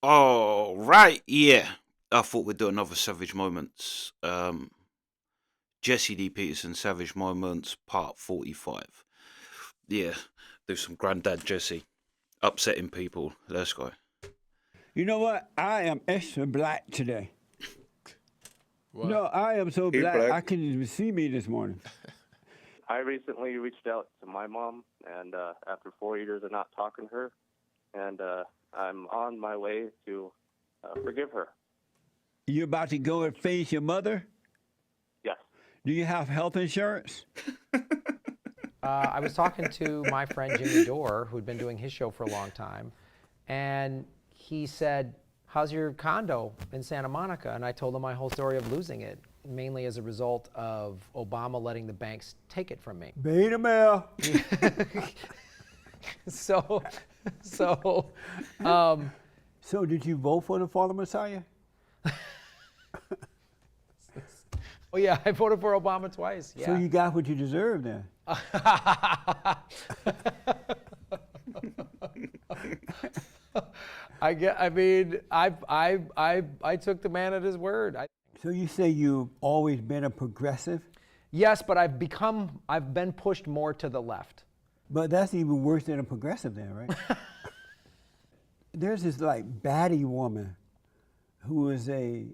Oh, right, yeah. I thought we'd do another Savage Moments. Jesse D. Peterson, Savage Moments, part 45. Yeah, do some Granddad Jesse. Upsetting people. Let's go. You know what? I am extra black today. What? No, I am so He's black, black. I couldn't even see me this morning. I recently reached out to my mom, and after 4 years of not talking to her, and I'm on my way to forgive her. You about to go and face your mother? Yes. Do you have health insurance? I was talking to my friend Jimmy Dore, who'd been doing his show for a long time, and he said, how's your condo in Santa Monica? And I told him my whole story of losing it, mainly as a result of Obama letting the banks take it from me. Beta male. So did you vote for the Father Messiah? oh yeah, I voted for Obama twice. Yeah. So you got what you deserve then. I took the man at his word. So you say you've always been a progressive? Yes, but I've been pushed more to the left. But that's even worse than a progressive then, right? There's this like baddie woman who is a...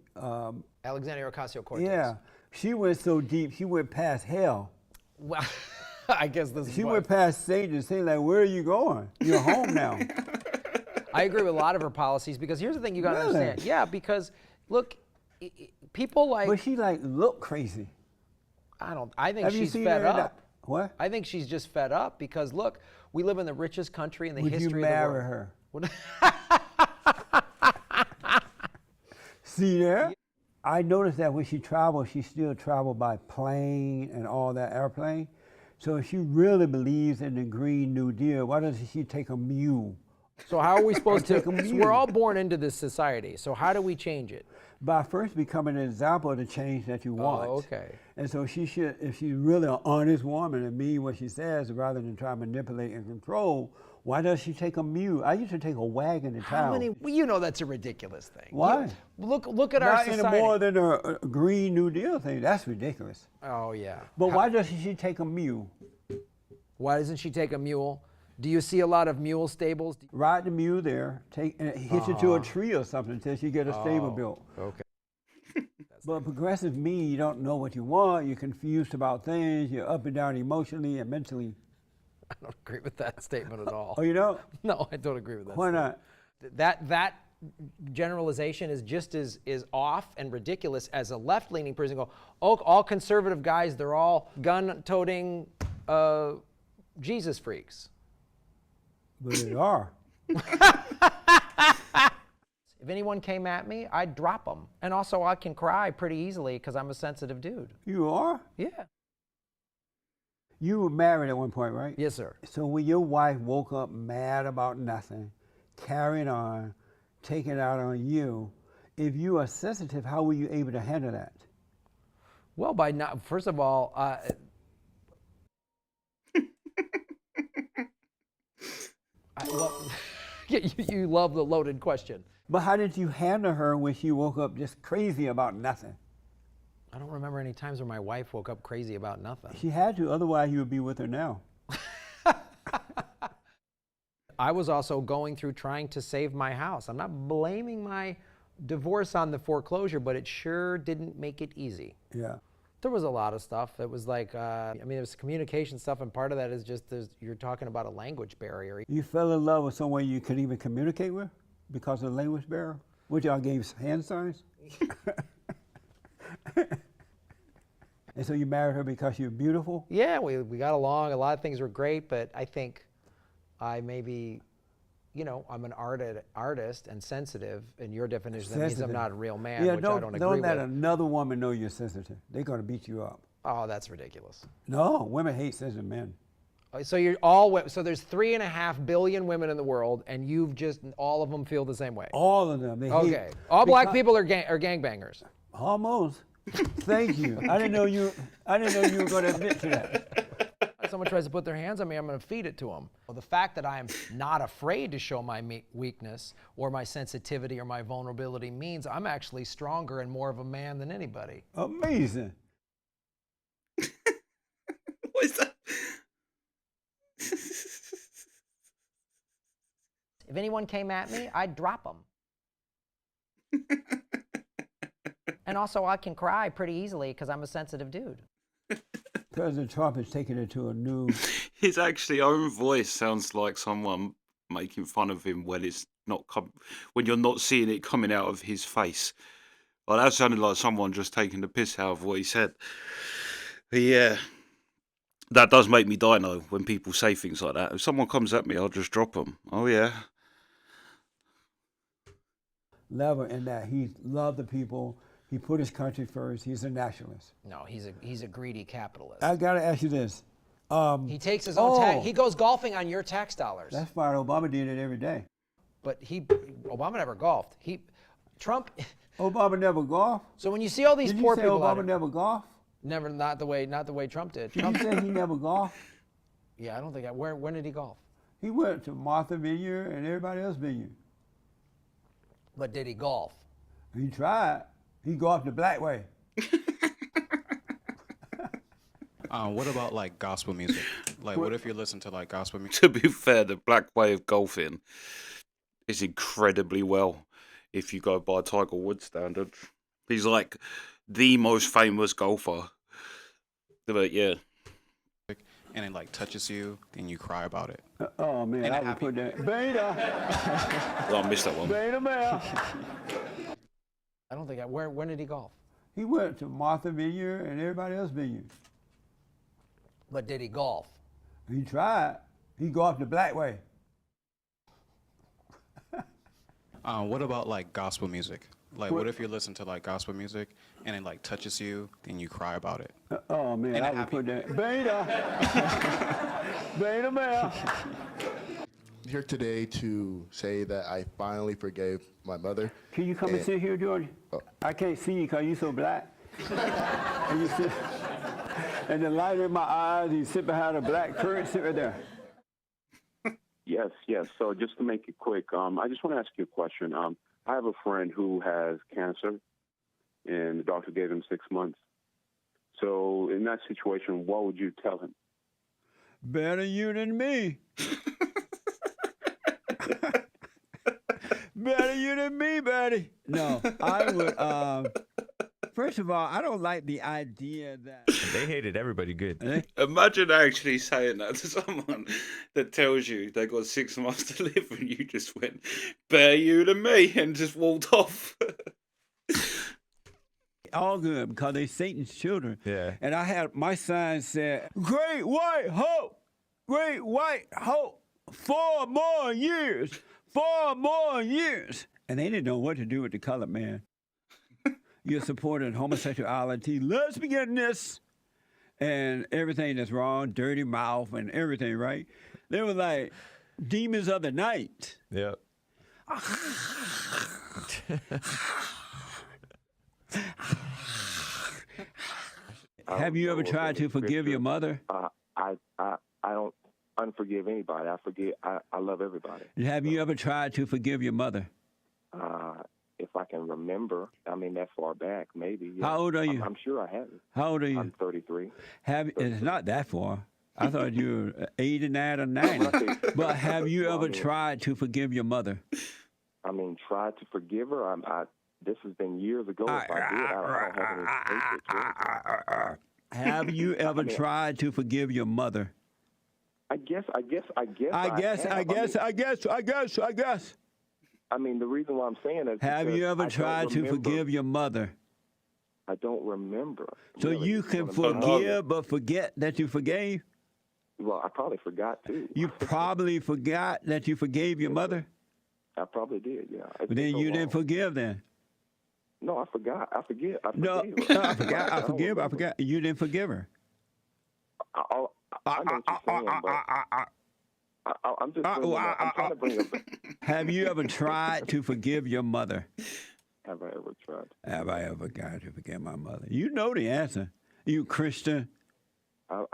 Alexandria Ocasio-Cortez. yeah, she went so deep, she went past hell. Well, I guess this is She what- went past Satan and saying like, where are you going? You're home now. I agree with a lot of her policies because here's the thing you got to Really? understand. Yeah, because look, people like... But she like look crazy. I think Have you she's seen fed her in up. What? I think she's just fed up because look, we live in the richest country in the Would history you of the marry world. her? Would- See there? I noticed that when she traveled, she still traveled by plane and all that airplane. So if she really believes in the Green New Deal, why doesn't she take a mule? So how are we supposed to? Take a So mule. we're all born into this society. So how do we change it? By first becoming an example of the change that you want. Oh, okay. And so she should, if she's really an honest woman and mean what she says, rather than try to manipulate and control, why does she take a mule? I used to take a wagon to How town. many? Well, you know that's a ridiculous thing. Why? Look at our Not society. any more than a Green New Deal thing. That's ridiculous. Oh yeah. But why doesn't she take a mule? Why doesn't she take a mule? Do you see a lot of mule stables? Ride the mule there, take and hitch it to a tree or something until she get a stable built. Okay. But progressive mean you don't know what you want, you're confused about things, you're up and down emotionally and mentally. I don't agree with that statement at all. Oh, you don't? No, I don't agree with that. Why statement. not? That generalization is just as off and ridiculous as a left-leaning person go, oh, all conservative guys, they're all gun-toting Jesus freaks. But they are. If anyone came at me, I'd drop them. And also, I can cry pretty easily because I'm a sensitive dude. You are? Yeah. You were married at one point, right? Yes, sir. So when your wife woke up mad about nothing, carrying on, taking it out on you, if you are sensitive, how were you able to handle that? Well, by not, first of all, you love the loaded question. But how did you handle her when she woke up just crazy about nothing? I don't remember any times where my wife woke up crazy about nothing. She had to, otherwise you would be with her now. I was also going through trying to save my house. I'm not blaming my divorce on the foreclosure, but it sure didn't make it easy. Yeah. There was a lot of stuff. It was like, it was communication stuff, and part of that is just you're talking about a language barrier. You fell in love with someone you could even communicate with because of the language barrier? Which y'all gave hand signs? And so you married her because you're beautiful? Yeah, we got along. A lot of things were great, but I think I maybe, I'm an artist and sensitive. In your definition, that means I'm not a real man, yeah, which I don't agree don't let with. another woman know you're sensitive. They're going to beat you up. Oh, that's ridiculous. No, women hate sensitive men. So there's 3.5 billion women in the world, and all of them feel the same way. All of them. They hate. Okay. All black people are gangbangers. Almost. Thank you. I didn't know you were going to admit to that. someone tries to put their hands on me, I'm going to feed it to them. Well, the fact that I am not afraid to show my weakness or my sensitivity or my vulnerability means I'm actually stronger and more of a man than anybody. Amazing. What is that? If anyone came at me, I'd drop them. And also, I can cry pretty easily because I'm a sensitive dude. President Trump is taking it to a new. His actually own voice sounds like someone making fun of him when it's not when you're not seeing it coming out of his face. Well, that sounded like someone just taking the piss out of what he said. But yeah, that does make me dino when people say things like that. If someone comes at me, I'll just drop them. Oh yeah. Level in that he loved the people. He put his country first. He's a nationalist. No, he's a greedy capitalist. I gotta ask you this. He takes his own tax. He goes golfing on your tax dollars. That's fine. Obama did it every day. But Obama never golfed. Trump. Obama never golfed. So when you see all these Did poor you say people, Obama never golfed? never, not the way Trump did. Did Trump, you say he never golfed? yeah, I don't think. When did he golf? He went to Martha Vineyard and everybody else vineyard. But did he golf? He tried. He golfed the black way. What about like gospel music? Like, what if you listen to like gospel music? To be fair, the black way of golfing is incredibly well if you go by Tiger Woods standards. He's like the most famous golfer. But yeah. And it like touches you, and you cry about it. Oh man, And I would happy. put that. Beta, Oh, I missed that one. beta male. I don't think. When did he golf? He went to Martha Vineyard and everybody else vineyard. But did he golf? He tried. He golfed the black way. What about like gospel music? Like, what if you listen to like gospel music, and it like touches you, and you cry about it? Oh man, And I would happy. put that. Beta, beta male. Here today to say that I finally forgave my mother. Can you come and sit here, George? I can't see you because you're so black. And you sit, and the light in my eyes, you sit behind a black curtain, sit right there. Yes, yes. So just to make it quick, I just want to ask you a question. I have a friend who has cancer, and the doctor gave him 6 months. So in that situation, what would you tell him? Better you than me. Better you than me, buddy. No, I would. First of all, I don't like the idea that They hated everybody good. Imagine actually saying that to someone that tells you they got 6 months to live and you just went, better you than me, and just walked off. all good because they Satan's children. Yeah. And I had my sign said, "Great white hope, great white hope, 4 more years, 4 more years." And they didn't know what to do with the colored man. You're supporting homosexuality, lesbianness, and everything that's wrong, dirty mouth and everything, right? They were like demons of the night. Yep. Have you ever tried to forgive your mother? I don't unforgive anybody. I love everybody. Have you ever tried to forgive your mother? If I can remember, I mean, that far back, maybe. Yeah. How old are you? I'm sure I have. How old are you? I'm 33. It's not that far. I thought you were 89 or 90. But have you ever tried to forgive your mother? I mean, tried to forgive her. This has been years ago. If I did, I don't have any hatred towards her. Have you ever tried to forgive your mother? I guess. I mean, the reason why I'm saying that is Have because you ever I don't tried to remember- forgive your mother? I don't remember. So really. you can what I'm saying. forgive but forget that you forgave? Well, I probably forgot too. You probably forgot that you forgave your mother? I probably did. Yeah. It's But been then so you long. didn't forgive then. No, I forgot. I forget. I No, forgave her. I forgot. I don't forgive. I remember. forgot. You didn't forgive her. I know what you're saying, but I'm just bringing up, I'm trying to bring up. Have you ever tried to forgive your mother? Have I ever tried? Have I ever tried to forgive my mother? You know the answer. You Christian. You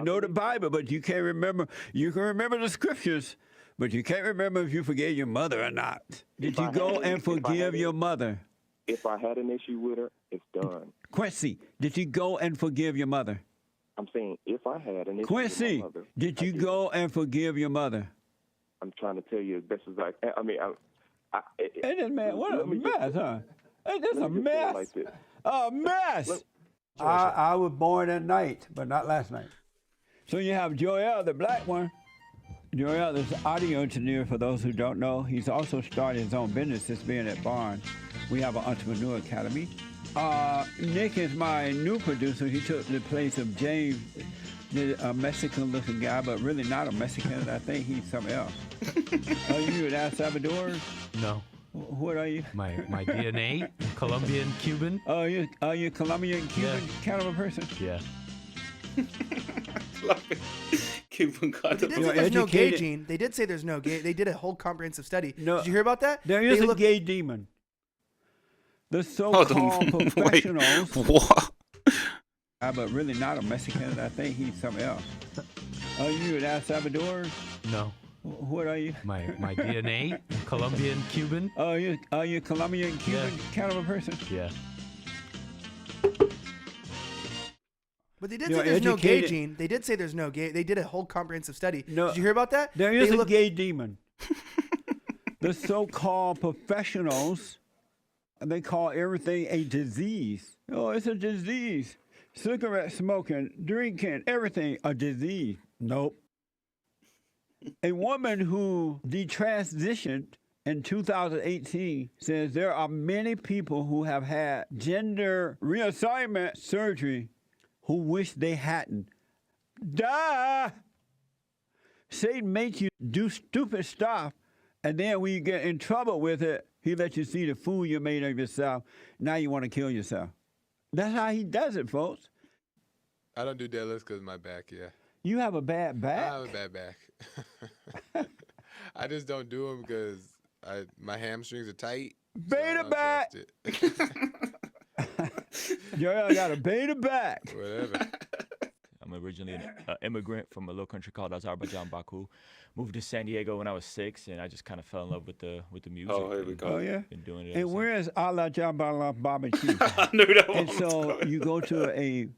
know the Bible, but you can't remember. You can remember the scriptures, but you can't remember if you forgave your mother or not. Did you go and forgive your mother? If I had an issue with her, it's done. Quincy, did you go and forgive your mother? I'm saying if I had an issue Quincy, with my mother, did you go and forgive your mother? I'm trying to tell you as best as I can. I mean, Hey, this man, what a mess, huh? Hey, this a mess. like this. A mess. I was born at night, but not last night. So you have Joel, the black one. Joel is an audio engineer, for those who don't know. He's also started his own business, this being at Barnes. We have an entrepreneur academy. Nick is my new producer. He took the place of James, a Mexican-looking guy, but really not a Mexican. I think he's something else. Are you an El Salvador? No. What are you? My DNA, Colombian, Cuban. Are you Colombian, Cuban kind of a person? Yeah. Cuban kind They of. did say there's no gay gene. They did say there's no gay. They did a whole comprehensive study. No, did you hear about that? There is a gay demon. The so-called professionals. What? But really not a Mexican. I think he's something else. Are you an El Salvador? No. What are you? My DNA, Colombian, Cuban. Are you Colombian, Cuban kind of a person? Yeah. But they did say there's no gay gene. They did say there's no gay. They did a whole comprehensive study. No, did you hear about that? There is a gay demon. The so-called professionals, they call everything a disease. Oh, it's a disease. Cigarette smoking, drinking, everything a disease. Nope. A woman who detransitioned in 2018 says there are many people who have had gender reassignment surgery who wish they hadn't. Duh! Satan makes you do stupid stuff, and then when you get in trouble with it, he lets you see the fool you made of yourself. Now you want to kill yourself. That's how he does it, folks. I don't do deadlifts because of my back, yeah. You have a bad back? I have a bad back. I just don't do them because my hamstrings are tight. Beta back! Joel got a beta back. Whatever. I'm originally an immigrant from a little country called Azerbaijan, Baku. Moved to San Diego when I was 6, and I just kind of fell in love with the music. Oh, here we go. Oh, yeah? Been doing it And where is Allah Jabala Barbecue? I knew that one. And so you go to a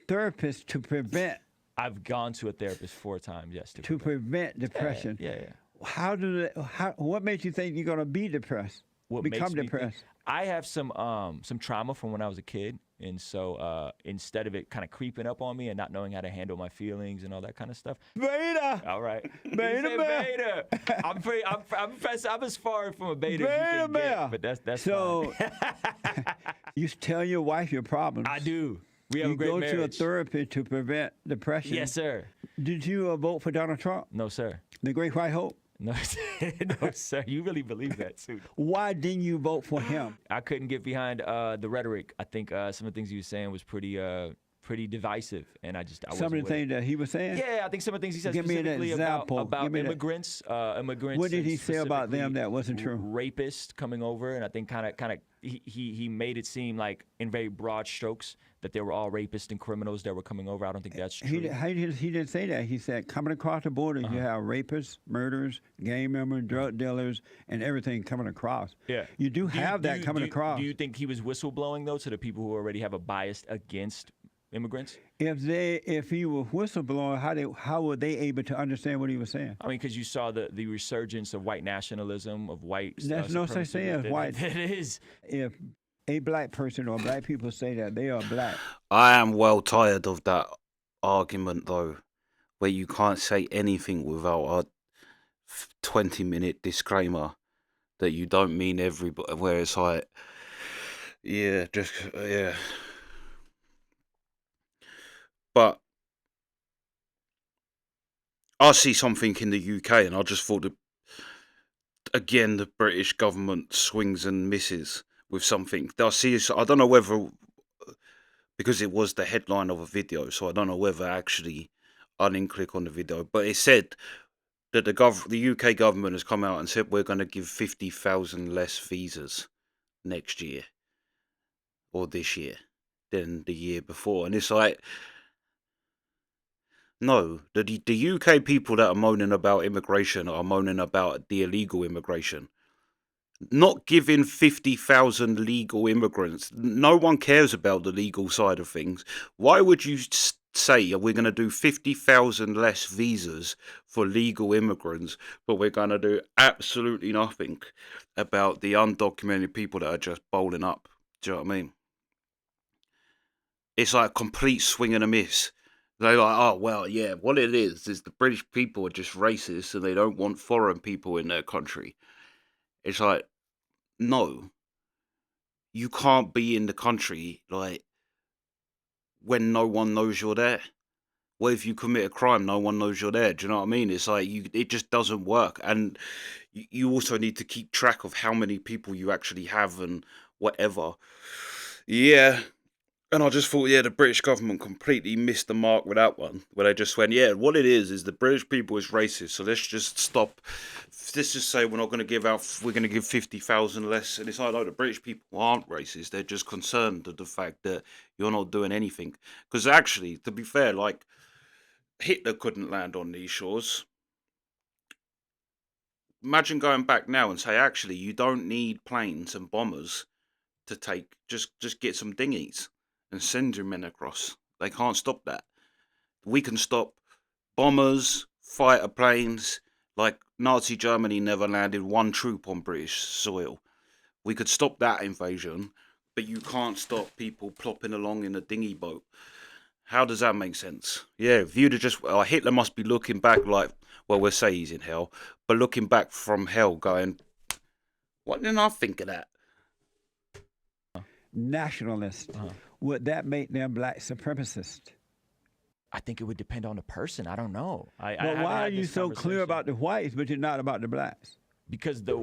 therapist to prevent. I've gone to a therapist 4 times, yes. To prevent depression. Yeah. What makes you think you're going to be depressed? Become depressed? I have some trauma from when I was a kid, and so instead of it kind of creeping up on me and not knowing how to handle my feelings and all that kind of stuff. Beta. All right. Beta. I'm as far from a beta as you can get, but that's so. Fine. You tell your wife your problems. I do. We have you a great go marriage. to a therapist to prevent depression. Yes, sir. Did you vote for Donald Trump? No, sir. The Great White Hope? No, no, sir. You really believe that, too. Why didn't you vote for him? I couldn't get behind the rhetoric. I think some of the things he was saying was pretty divisive, and I some of the things that he was saying. Yeah, I think some of the things he said Give me an specifically example. about immigrants. What did he say about them that wasn't true? Rapists coming over, and I think kind of he made it seem like in very broad strokes that they were all rapists and criminals that were coming over. I don't think that's true. He didn't say that. He said coming across the border, you have rapists, murderers, gang members, drug dealers, and everything coming across. Yeah, you do have that coming across. Do you think he was whistleblowing though to the people who already have a bias against immigrants? If he were whistleblowing, how were they able to understand what he was saying? I mean, because you saw the resurgence of white nationalism, of white. There's no such thing as white. It is. If a black person or black people say that they are black. I am well tired of that argument, though, where you can't say anything without a 20-minute disclaimer that you don't mean everybody. Where it's like, yeah. But I see something in the UK, and I just thought that, again, the British government swings and misses with something. I don't know whether, because it was the headline of a video, so I don't know whether actually I didn't click on the video, but it said that the UK government has come out and said we're going to give 50,000 less visas next year or this year. than the year before. And it's like, no, the UK people that are moaning about immigration are moaning about the illegal immigration. Not giving 50,000 legal immigrants. No one cares about the legal side of things. Why would you say we're going to do 50,000 less visas for legal immigrants, but we're going to do absolutely nothing about the undocumented people that are just bowling up? Do you know what I mean? It's like a complete swing and a miss. They're like, oh, well, yeah, what it is the British people are just racist and they don't want foreign people in their country. It's like, no, you can't be in the country, like, when no one knows you're there. What if you commit a crime, no one knows you're there? Do you know what I mean? It's like, it just doesn't work. And you also need to keep track of how many people you actually have and whatever. Yeah. And I just thought, yeah, the British government completely missed the mark with that one, where they just went, yeah, what it is the British people is racist, so let's just stop. Let's just say we're going to give 50,000 less. And it's like, no, the British people aren't racist. They're just concerned at the fact that you're not doing anything. Because actually, to be fair, like, Hitler couldn't land on these shores. Imagine going back now and say, actually, you don't need planes and bombers to take, just get some dinghies and send your men across. They can't stop that. We can stop bombers, fighter planes. Like, Nazi Germany never landed one troop on British soil. We could stop that invasion, but you can't stop people plopping along in a dinghy boat. How does that make sense? Yeah, if you'd have just... Hitler must be looking back like... Well, we'll say he's in hell, but looking back from hell going, what did I think of that? Nationalist. Would that make them black supremacists? I think it would depend on the person. I don't know. But why are you so clear about the whites, but you're not about the blacks? Because the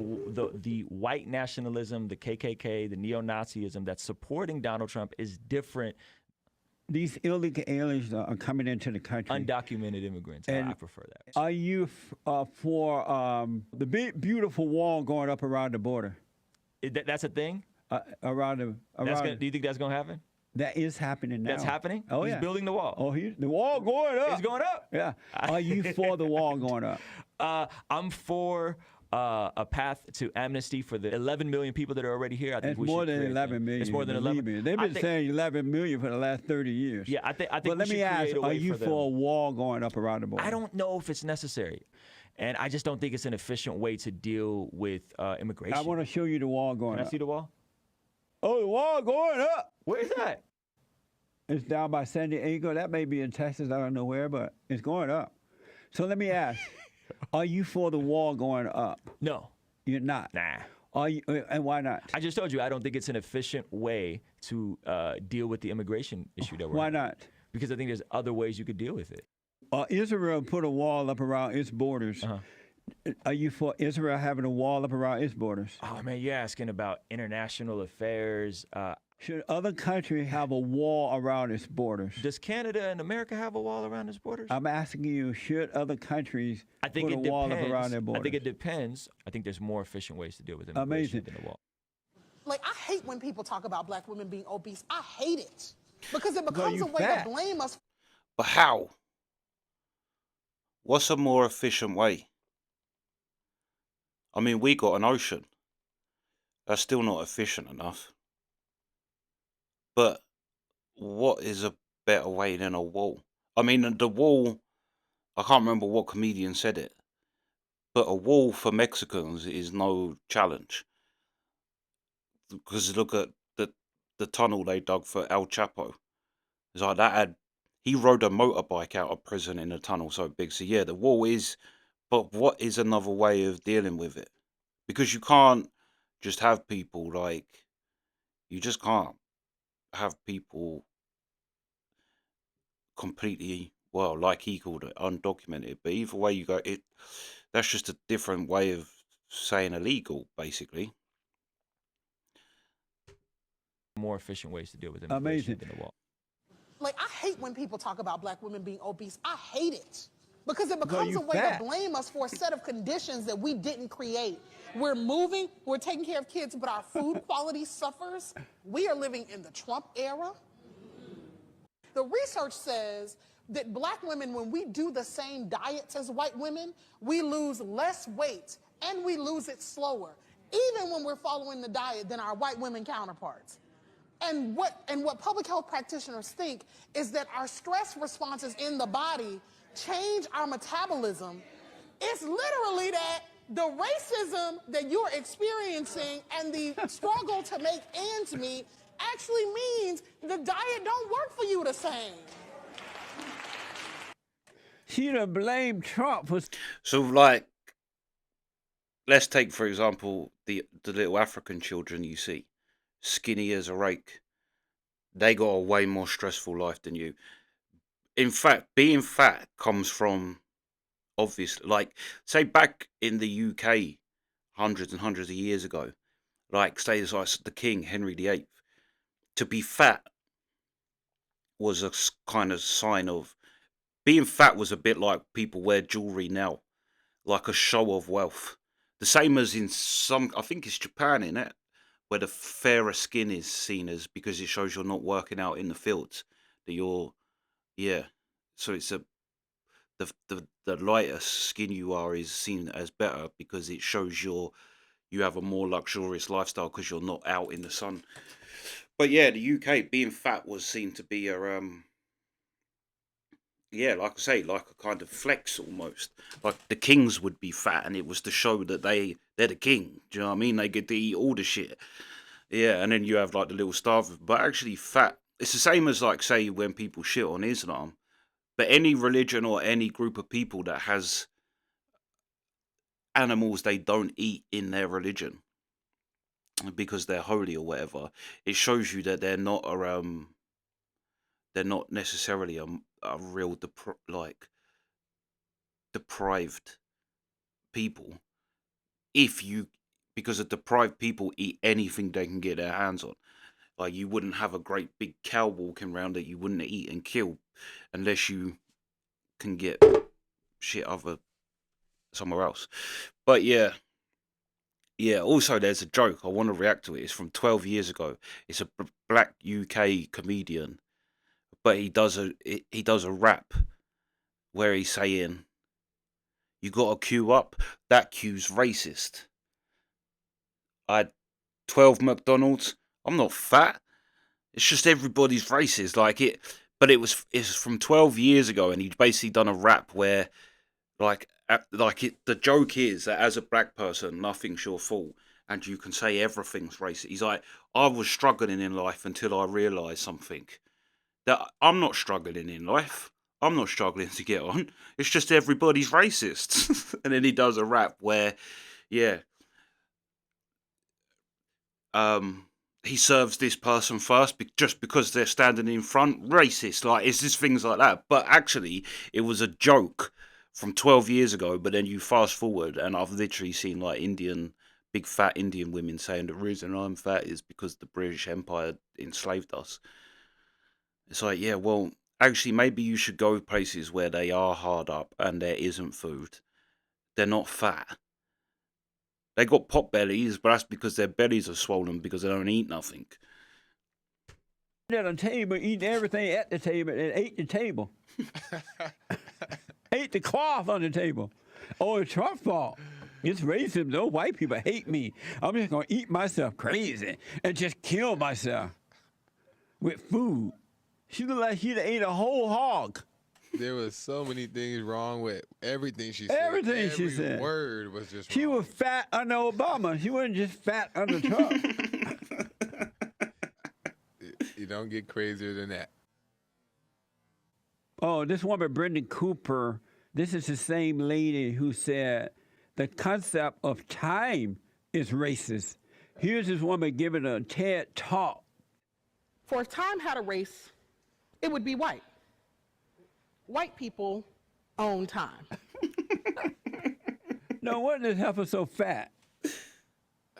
white nationalism, the KKK, the neo-Nazism that's supporting Donald Trump is different. These illegal aliens are coming into the country. Undocumented immigrants. I prefer that. Are you for the big, beautiful wall going up around the border? That's a thing? Do you think that's going to happen? That is happening now. That's happening? Oh, He's yeah. building the wall. Oh, the wall going up. It's going up? Yeah. Are you for the wall going up? I'm for a path to amnesty for the 11 million people that are already here. I think it's more than 11 million. It's more than 11 million. They've been saying 11 million for the last 30 years. Yeah, I think. But let me ask: are you for a wall going up around the border? I don't know if it's necessary, and I just don't think it's an efficient way to deal with immigration. I want to show you the wall going up. Can I see the wall? Oh, the wall going up. Where's that? It's down by San Diego. That may be in Texas. I don't know where, but it's going up. So let me ask: are you for the wall going up? No. You're not? Nah. Are you, and why not? I just told you I don't think it's an efficient way to deal with the immigration issue that we're Why having. not? Because I think there's other ways you could deal with it. Israel put a wall up around its borders. Are you for Israel having a wall up around its borders? Oh, man, you're asking about international affairs. Should other countries have a wall around its borders? Does Canada and America have a wall around its borders? I'm asking you, should other countries put a wall up around their borders? I think it depends. I think there's more efficient ways to deal with immigration than a wall. Like, I hate when people talk about black women being obese. I hate it. Because it becomes a way to blame us. But how? What's a more efficient way? I mean, we got an ocean. That's still not efficient enough. But what is a better way than a wall? I mean, the wall, I can't remember what comedian said it, but a wall for Mexicans is no challenge. Because look at the tunnel they dug for El Chapo. It's like that he rode a motorbike out of prison in a tunnel so big. So yeah, the wall is, but what is another way of dealing with it? Because you can't just have people like, you just can't have people completely, well, like he called it, undocumented. But either way you go, that's just a different way of saying illegal, basically. More efficient ways to deal with immigration than a wall. Like, I hate when people talk about black women being obese. I hate it. Because it becomes a way to blame us for a set of conditions that we didn't create. We're moving, we're taking care of kids, but our food quality suffers. We are living in the Trump era. The research says that black women, when we do the same diets as white women, we lose less weight and we lose it slower, even when we're following the diet, than our white women counterparts. And what public health practitioners think is that our stress responses in the body change our metabolism. It's literally that the racism that you're experiencing and the struggle to make ends meet actually means the diet don't work for you the same. She done blamed Trump for. So, like, let's take, for example, the little African children you see, skinny as a rake. They got a way more stressful life than you. In fact, being fat comes from, obviously, like, say back in the UK, hundreds and hundreds of years ago, like, say, like the King, Henry VIII, to be fat was a kind of sign of, being fat was a bit like people wear jewelry now, like a show of wealth. The same as in some, I think it's Japan, in it, where the fairer skin is seen as, because it shows you're not working out in the fields, that you're, yeah. So it's the lighter skin you are is seen as better because it shows you have a more luxurious lifestyle because you're not out in the sun. But yeah, the UK, being fat was seen to be a yeah, like I say, like a kind of flex almost. Like the kings would be fat, and it was to show that they're the king. Do you know what I mean? They get to eat all the shit. Yeah, and then you have like the little starve. But actually, fat. It's the same as like say when people shit on Islam. But any religion or any group of people that has animals they don't eat in their religion because they're holy or whatever, it shows you that they're not necessarily a real deprived people. Because a deprived people eat anything they can get their hands on. Like you wouldn't have a great big cow walking around that you wouldn't eat and kill unless you can get shit somewhere else. But yeah. Also, there's a joke. I want to react to it. It's from 12 years ago. It's a black UK comedian, but he does a rap where he's saying, "You got a queue up. That queue's racist. I had 12 McDonald's. I'm not fat. It's just everybody's racist." Like it, but it's from 12 years ago, and he'd basically done a rap where, the joke is that as a black person, nothing's your fault, and you can say everything's racist. He's like, I was struggling in life until I realised something, that I'm not struggling in life. I'm not struggling to get on. It's just everybody's racist. And then he does a rap where, yeah, he serves this person first just because they're standing in front. Racist. Like, it's just things like that. But actually, it was a joke from 12 years ago. But then you fast forward, and I've literally seen like big fat Indian women saying the reason I'm fat is because the British Empire enslaved us. It's like, yeah, well, actually, maybe you should go places where they are hard up and there isn't food. They're not fat. They got pot bellies, but that's because their bellies are swollen because they don't eat nothing. At a table, eating everything at the table, and ate the table. Ate the cloth on the table. Oh, it's Trump's fault. It's racism. Those white people hate me. I'm just going to eat myself crazy and just kill myself with food. She looked like she'd ate a whole hog. There was so many things wrong with everything she said. Everything she said. Every word was just She wrong. was fat under Obama. She wasn't just fat under Trump. You don't get crazier than that. Oh, this woman, Brendan Cooper, this is the same lady who said the concept of time is racist. Here's this woman giving a TED talk. For if time had a race, it would be white. White people own time. No wonder this heifer so fat.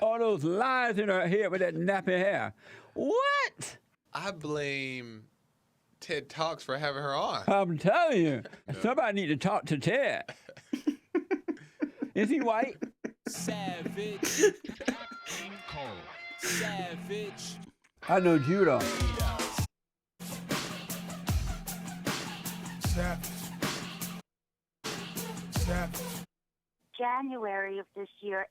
All those lies in her head with that nappy hair. What? I blame TED Talks for having her on. I'm telling you, somebody need to talk to Ted. Is he white? Savage. Savage. I know judo. January of this year.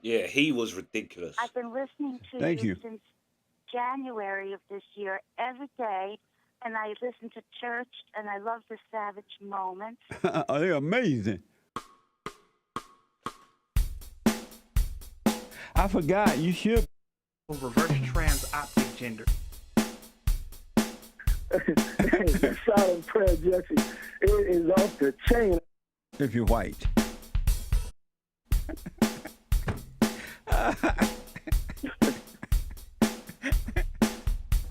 Yeah, he was ridiculous. I've been listening to Thank you. since January of this year every day, and I listen to church, and I love the Savage moments. They're amazing. I forgot, you should. Reverse trans optic gender. The silent prayer, Jesse, it is off the chain. If you're white.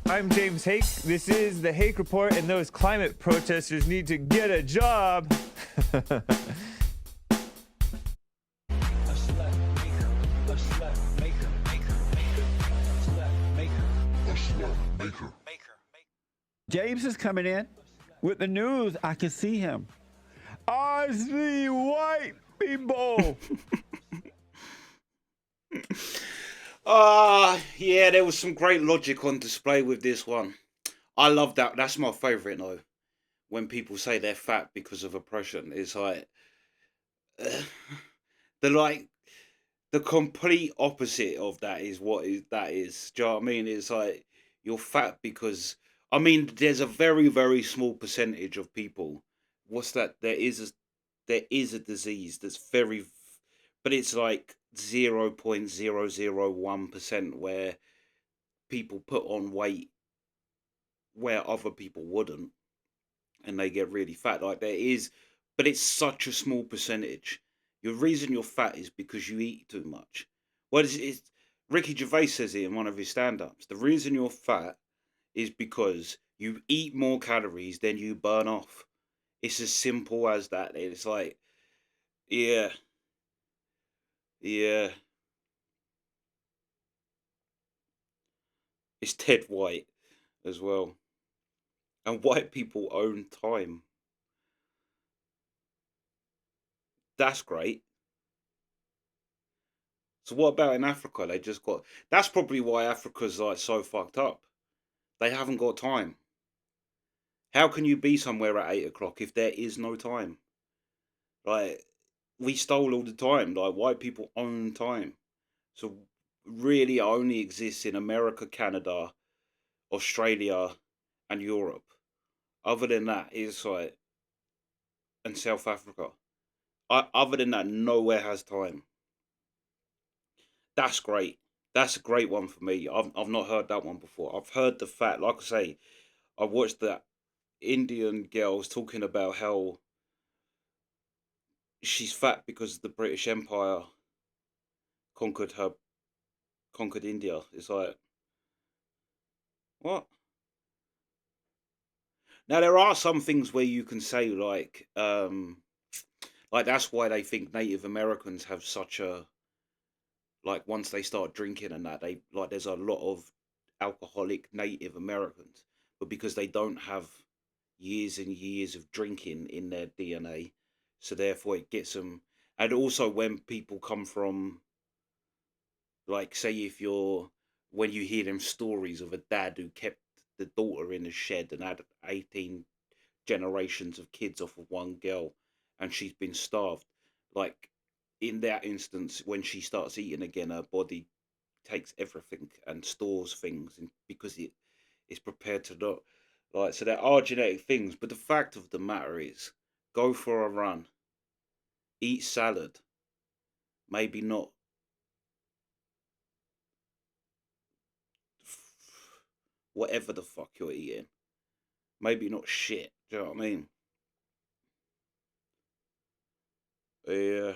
I'm James Hake. This is the Hake Report, and those climate protesters need to get a job. James is coming in with the news. I can see him. I see white people. Yeah, there was some great logic on display with this one. I love that. That's my favourite, though. When people say they're fat because of oppression, it's like the complete opposite of that is what that is. Do you know what I mean? It's like you're fat because there's a very, very small percentage of people. What's that? There is a disease that's very, but it's like 0.001% where people put on weight where other people wouldn't, and they get really fat. Like there is, but it's such a small percentage. The reason you're fat is because you eat too much. Well, Ricky Gervais says it in one of his stand-ups. The reason you're fat is because you eat more calories than you burn off. It's as simple as that. It's like, yeah. It's Ted White as well. And white people own time. That's great. So what about in Africa? They just got... That's probably why Africa's like so fucked up. They haven't got time. How can you be somewhere at 8 o'clock if there is no time? Like, we stole all the time. Like, white people own time. So really it only exists in America, Canada, Australia, and Europe. Other than that, it's like... And South Africa. Other than that, nowhere has time. That's great. That's a great one for me. I've not heard that one before. I've heard the fact, like I say, I watched that Indian girls talking about how she's fat because the British Empire conquered India. It's like, what? Now there are some things where you can say like that's why they think Native Americans have such a, like, once they start drinking and that, they like, there's a lot of alcoholic Native Americans, but because they don't have years and years of drinking in their DNA, so therefore it gets them. And also when people come from, like, say when you hear them stories of a dad who kept the daughter in a shed and had 18 generations of kids off of one girl, and she's been starved, like, in that instance, when she starts eating again, her body takes everything and stores things, and because it is prepared to not, like, so there are genetic things. But the fact of the matter is, go for a run, eat salad, maybe not whatever the fuck you're eating, maybe not shit. Do you know what I mean? Yeah.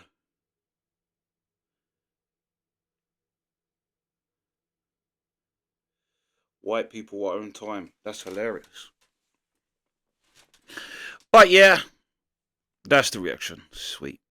White people own time. That's hilarious. But yeah, that's the reaction. Sweet.